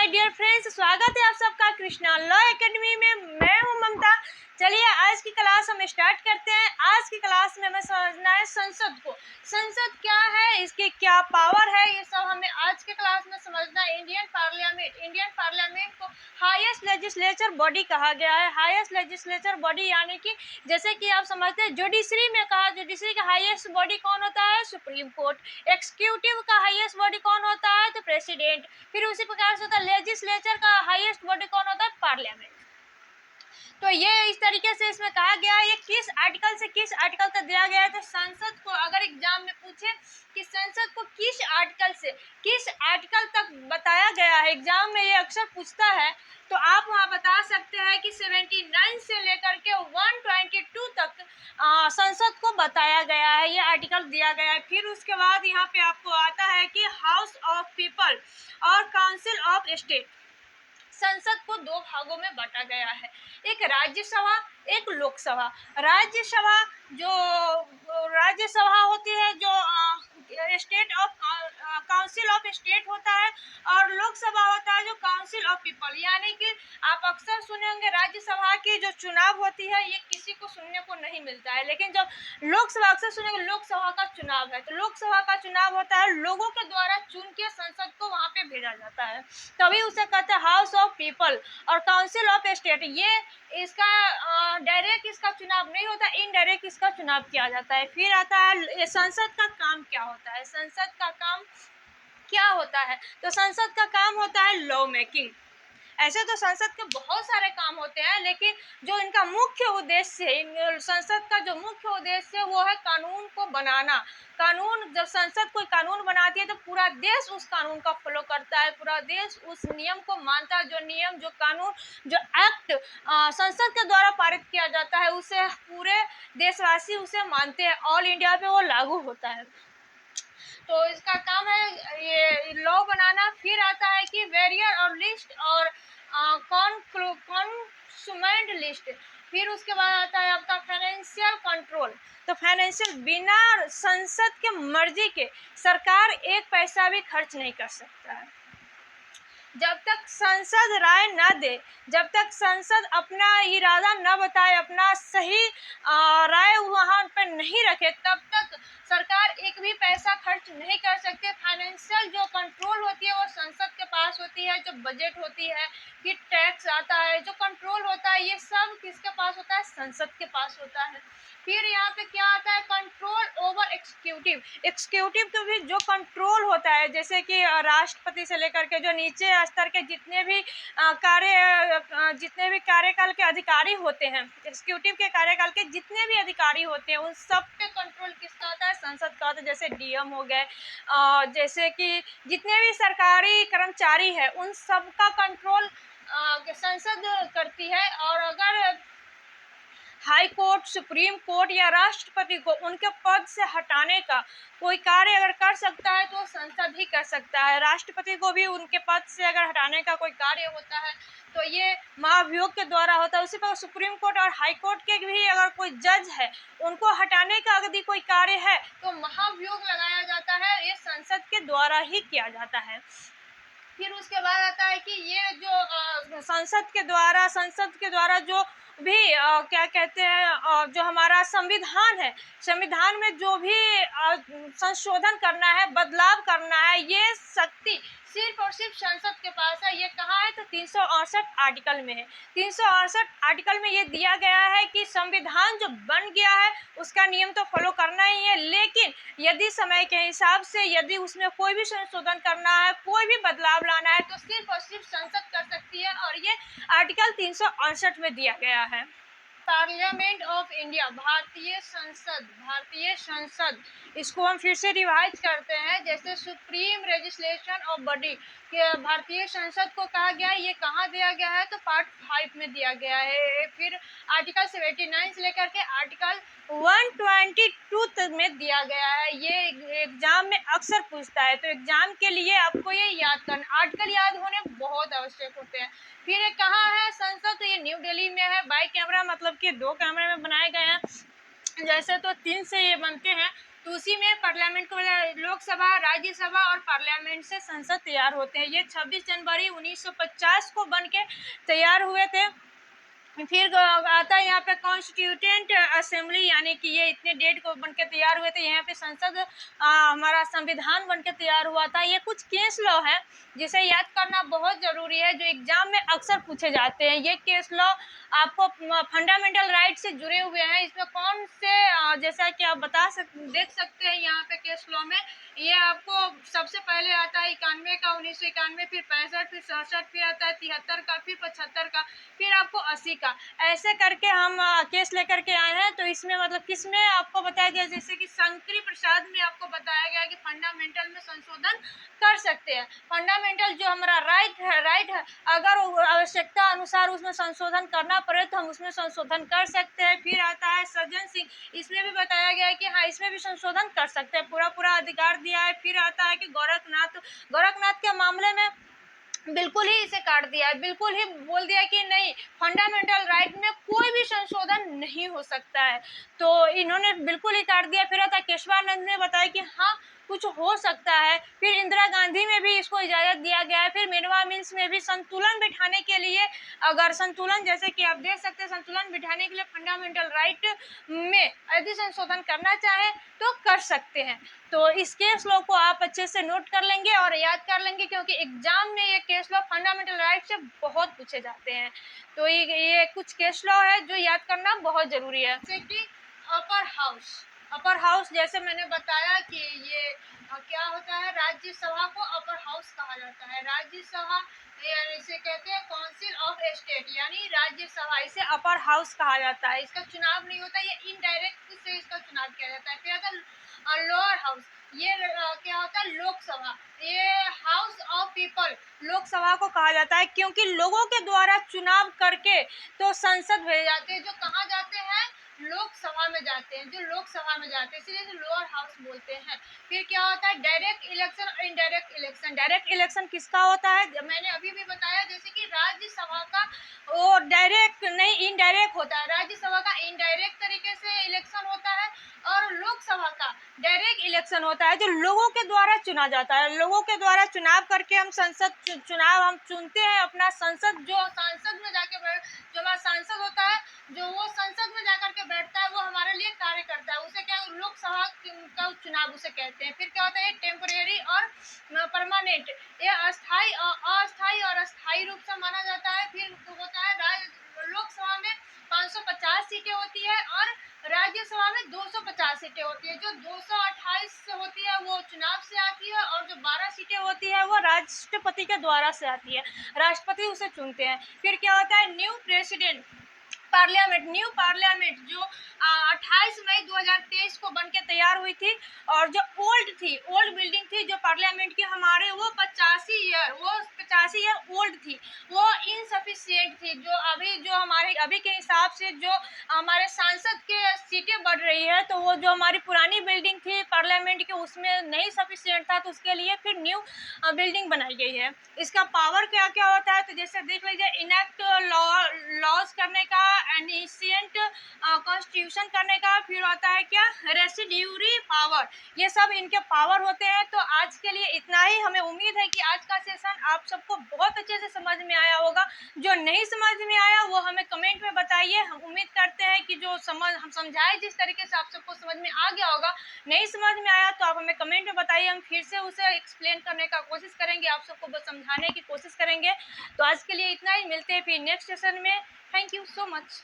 My dear friends, स्वागत है आप सबका कृष्णा लॉ एकेडमी में। मैं हूं ममता। चलिए आज की क्लास हम स्टार्ट करते हैं। आज की क्लास में हमें समझना है संसद को। संसद क्या है, इसकी क्या पावर है, ये सब हमें आज के क्लास में समझना है। इंडियन पार्लियामेंट को हाईएस्ट लेजिस्लेचर बॉडी कहा गया है। हाईएस्ट लेजिस्लेचर बॉडी यानी कि जैसे कि आप समझते हैं जुडिशरी में कहा, जुडिशरी का हाईएस्ट बॉडी कौन होता है? Supreme court. एक्सिक्यूटिव का हाईएस्ट बॉडी कौन होता है? तो प्रेसिडेंट। फिर उसी प्रकार से होता है लेजिस्लेचर का हाईएस्ट बॉडी कौन होता है? पार्लियामेंट। तो ये इस तरीके से इसमें कहा गया है। ये किस आर्टिकल से किस आर्टिकल तक दिया गया है? तो संसद को अगर एग्जाम में पूछे कि संसद को किस आर्टिकल से किस आर्टिकल तक बताया गया है, एग्जाम में ये अक्सर पूछता है, तो आप वहाँ बता सकते हैं कि 79 से लेकर के 122 तक संसद को बताया गया है, ये आर्टिकल दिया गया है। फिर उसके बाद यहाँ पे आपको आता है कि हाउस ऑफ पीपल और काउंसिल ऑफ स्टेट। संसद को दो भागों में बांटा गया है, एक राज्यसभा, एक लोकसभा। राज्यसभा होती है जो state of council of state होता है, और लोकसभा होता है जो काउंसिल ऑफ पीपल। यानी कि आप अक्सर सुने होंगे राज्यसभा की जो चुनाव होती है ये किसी को सुनने को नहीं मिलता है, लेकिन जब लोकसभा अक्सर सुनेंगे लोकसभा का चुनाव है, तो लोकसभा का चुनाव होता है लोगों के द्वारा चुन के संसद को वहाँ पे भेजा जाता है, तभी उसे कहते हैं हाउस ऑफ पीपल और काउंसिल ऑफ स्टेट। ये इसका डायरेक्ट इसका चुनाव नहीं होता, इनडायरेक्ट इसका चुनाव किया जाता है। फिर आता है संसद का काम क्या होता है। संसद का काम क्या होता है? तो संसद का काम होता है लॉ मेकिंग। ऐसे तो संसद के बहुत सारे काम होते हैं, लेकिन जो इनका मुख्य उद्देश्य है, संसद का जो मुख्य उद्देश्य है वो है कानून को बनाना। कानून, जब संसद कोई कानून बनाती है तो पूरा देश उस कानून का फॉलो करता है, पूरा देश उस नियम को मानता है। जो नियम, जो कानून, जो एक्ट संसद के द्वारा पारित किया जाता है उसे पूरे देशवासी उसे मानते हैं, ऑल इंडिया पे वो लागू होता है। तो इसका काम है ये लॉ बनाना। फिर आता है कि वेरियर और लिस्ट और कॉन्सुमेंट लिस्ट। फिर उसके बाद आता है आपका फाइनेंशियल कंट्रोल। तो फाइनेंशियल, बिना संसद के मर्जी के सरकार एक पैसा भी खर्च नहीं कर सकता है। जब तक संसद राय न दे, जब तक संसद अपना इरादा न बताए, अपना सही राय वहाँ पर नहीं रखे, तब तक सरकार एक भी पैसा खर्च नहीं कर सकते। फाइनेंशियल जो कंट्रोल होती है वो संसद के पास होती है। जो बजट होती है, फिर टैक्स आता है, जो कंट्रोल होता है, ये सब किसके पास होता है? संसद के पास होता है। फिर यहाँ पे क्या आता है? Control over executive. एक्सिक्यूटिव के भी जो कंट्रोल होता है, जैसे कि राष्ट्रपति से लेकर के जो नीचे स्तर के जितने भी कार्यकाल के अधिकारी होते हैं, एक्सिक्यूटिव के कार्यकाल के जितने भी अधिकारी होते हैं, उन सब पे कंट्रोल किसका होता है? संसद का होता है। जैसे डीएम हो गए, जैसे कि जितने भी सरकारी कर्मचारी है, उन सब का कंट्रोल संसद करती है। और अगर हाई कोर्ट, सुप्रीम कोर्ट या राष्ट्रपति को उनके पद से हटाने का कोई कार्य अगर कर सकता है तो संसद ही कर सकता है। राष्ट्रपति को भी उनके पद से अगर हटाने का कोई कार्य होता है तो ये महाभियोग के द्वारा होता है। उसी पर सुप्रीम कोर्ट और हाई कोर्ट के भी अगर कोई जज है, उनको हटाने का यदि कोई कार्य है तो महाभियोग लगाया जाता है, ये संसद के द्वारा ही किया जाता है। फिर उसके बाद आता है कि ये जो संसद के द्वारा जो भी क्या कहते हैं, जो हमारा संविधान है, संविधान में जो भी संशोधन करना है, बदलाव करना है, ये शक्ति सिर्फ और सिर्फ संसद के पास है। ये कहाँ है? तो 368 आर्टिकल में है। 368 आर्टिकल में ये दिया गया है कि संविधान जो बन गया है उसका नियम तो फॉलो करना ही है, लेकिन यदि समय के हिसाब से यदि उसमें कोई भी संशोधन करना है, कोई भी बदलाव लाना है, तो सिर्फ और सिर्फ संसद कर सकती है, और ये आर्टिकल 368 में दिया गया है। पार्लियामेंट ऑफ इंडिया, भारतीय संसद, इसको हम फिर से रिवाइज करते हैं। जैसे सुप्रीम लेजिस्लेशन ऑफ बॉडी, भारतीय संसद को कहा गया है, ये कहाँ दिया गया है? तो पार्ट 5 में दिया गया है। फिर आर्टिकल 79 से लेकर के आर्टिकल 122 तक में दिया गया है। ये एग्जाम में अक्सर पूछता है, तो एग्जाम के लिए आपको ये याद करना, आर्टिकल याद होने बहुत आवश्यक होते हैं। फिर ये कहाँ है संसद? तो ये न्यू दिल्ली में है। बाई कैमरा मतलब कि 2 कैमरे में बनाए गए हैं। जैसे तो 3 से ये बनते हैं, तो उसी में पार्लियामेंट को लोकसभा, राज्यसभा और पार्लियामेंट से संसद तैयार होते हैं। ये 26 जनवरी 1950 को बन के तैयार हुए थे। फिर आता है यहाँ पे कॉन्स्टिट्यूटेंट असेंबली, यानी कि ये इतने डेट को बनके तैयार हुए थे। यहाँ पे संसद हमारा संविधान बनके तैयार हुआ था। ये कुछ केस लॉ है जिसे याद करना बहुत ज़रूरी है, जो एग्जाम में अक्सर पूछे जाते हैं। ये केस लॉ आपको फंडामेंटल राइट से जुड़े हुए हैं। इसमें कौन से जैसा कि आप देख सकते हैं यहाँ पे केस लॉ में, ये आपको सबसे पहले आता है 91 का, 1991, फिर 65, फिर 67, फिर आता है 73 का, फिर 75 का, फिर आपको 80 का। ऐसे करके हम केस लेकर के आए हैं। तो इसमें मतलब किसमें आपको बताया गया, जैसे कि शंकरी प्रसाद में आपको बताया गया कि फंडामेंटल में संशोधन कर सकते हैं। फंडामेंटल जो हमारा राइट है, अगर आवश्यकता अनुसार उसमें संशोधन करना पड़े तो हम उसमें संशोधन कर सकते हैं। फिर आता है सज्जन सिंह, इसमें भी बताया गया है कि हाँ, इसमें भी संशोधन कर सकते हैं, पूरा अधिकार दिया है। फिर आता है कि गोरखनाथ के मामले में बिल्कुल ही इसे काट दिया है, बिल्कुल ही बोल दिया कि नहीं, फंडामेंटल राइट में कोई भी संशोधन नहीं हो सकता है, तो इन्होंने बिल्कुल ही काट दिया। फिर आता केशवानंद ने बताया कि हाँ, कुछ हो सकता है। फिर इंदिरा गांधी में भी इसको इजाज़त दिया गया है। फिर मिनर्वा मिल्स में भी संतुलन बिठाने के लिए, अगर संतुलन, जैसे कि आप देख सकते हैं, संतुलन बिठाने के लिए फंडामेंटल राइट में यदि संशोधन करना चाहे तो कर सकते हैं। तो इस केस लॉ को आप अच्छे से नोट कर लेंगे और याद कर लेंगे, क्योंकि एग्जाम में ये केस लॉ फंडामेंटल राइट से बहुत पूछे जाते हैं। तो ये कुछ केस लॉ है जो याद करना बहुत ज़रूरी है। जैसे कि अपर हाउस, जैसे मैंने बताया कि ये क्या होता है, राज्यसभा को अपर हाउस कहा जाता है। राज्यसभा इसे कहते हैं काउंसिल ऑफ स्टेट, यानी राज्यसभा, इसे अपर हाउस कहा जाता है। इसका चुनाव नहीं होता, ये इनडायरेक्ट से इसका चुनाव किया जाता है। फिर आता है लोअर हाउस, ये क्या होता है, लोकसभा, ये हाउस ऑफ पीपल, लोकसभा को कहा जाता है, क्योंकि लोगों के द्वारा चुनाव करके तो संसद भेजे जाते हैं, जो कहाँ जाते हैं, लोकसभा में जाते हैं, जो लोकसभा में जाते हैं, इसलिए लोअर हाउस बोलते हैं। फिर क्या होता है, डायरेक्ट इलेक्शन और इनडायरेक्ट इलेक्शन। डायरेक्ट इलेक्शन किसका होता है, मैंने अभी भी बताया, जैसे कि राज्यसभा का वो डायरेक्ट नहीं, इनडायरेक्ट होता है। राज्यसभा का इनडायरेक्ट तरीके से इलेक्शन होता है और लोकसभा का डायरेक्ट इलेक्शन होता है, जो लोगों के द्वारा चुना जाता है। लोगों के द्वारा चुनाव करके हम चुनाव हम चुनते हैं अपना संसद, जो संसद में जाके जो हमारा सांसद होता है, जो वो संसद में जाकर के बैठता है, वो हमारे लिए कार्य करता है, उसे क्या, लोकसभा का चुनाव उसे कहते हैं। फिर क्या होता है, टेम्परेरी और परमानेंट, ये अस्थाई और अस्थाई रूप से माना जाता है। फिर होता है लोकसभा में 550 सीटें होती है और राज्यसभा में 250 सीटें होती है। जो 228 से होती है वो चुनाव से आती है, और जो 12 सीटें होती है वो राष्ट्रपति के द्वारा से आती है, राष्ट्रपति उसे चुनते हैं। फिर क्या होता है, new president parliament, new parliament, जो 28 मई 2023 को बन के तैयार हुई थी, और जो ओल्ड बिल्डिंग थी जो पार्लियामेंट की हमारे, वो 85 ईयर ओल्ड थी, वो इनसफिशिएंट थी। जो हमारे अभी के हिसाब से जो हमारे सांसद के सीटें बढ़ रही है, तो वो जो हमारी पुरानी बिल्डिंग थी पार्लियामेंट की, उसमें नहीं सफिशिएंट था, तो उसके लिए फिर न्यू बिल्डिंग बनाई गई है। इसका पावर क्या क्या होता है, तो जैसे देख लीजिए, इनैक्ट लॉज करने का, एनिशिएंट कॉन्स्टिट्यूशन करने का, फिर होता है क्या, रेसिड्यूरी पावर, ये सब इनके पावर होते हैं। तो आज के लिए इतना ही। हमें उम्मीद है कि आज का सेशन आप सबको बहुत अच्छे से समझ में आया होगा। जो नहीं समझ में आया वो हमें कमेंट में बताइए। हम उम्मीद करते हैं कि जो हम समझाए जिस तरीके से आप सबको समझ में आ गया होगा। नहीं समझ में आया तो आप हमें कमेंट में बताइए, हम फिर से उसे एक्सप्लेन करने का कोशिश करेंगे, आप सबको बस समझाने की कोशिश करेंगे। तो आज के लिए इतना ही, मिलते हैं फिर नेक्स्ट सेशन में। Thank you so much.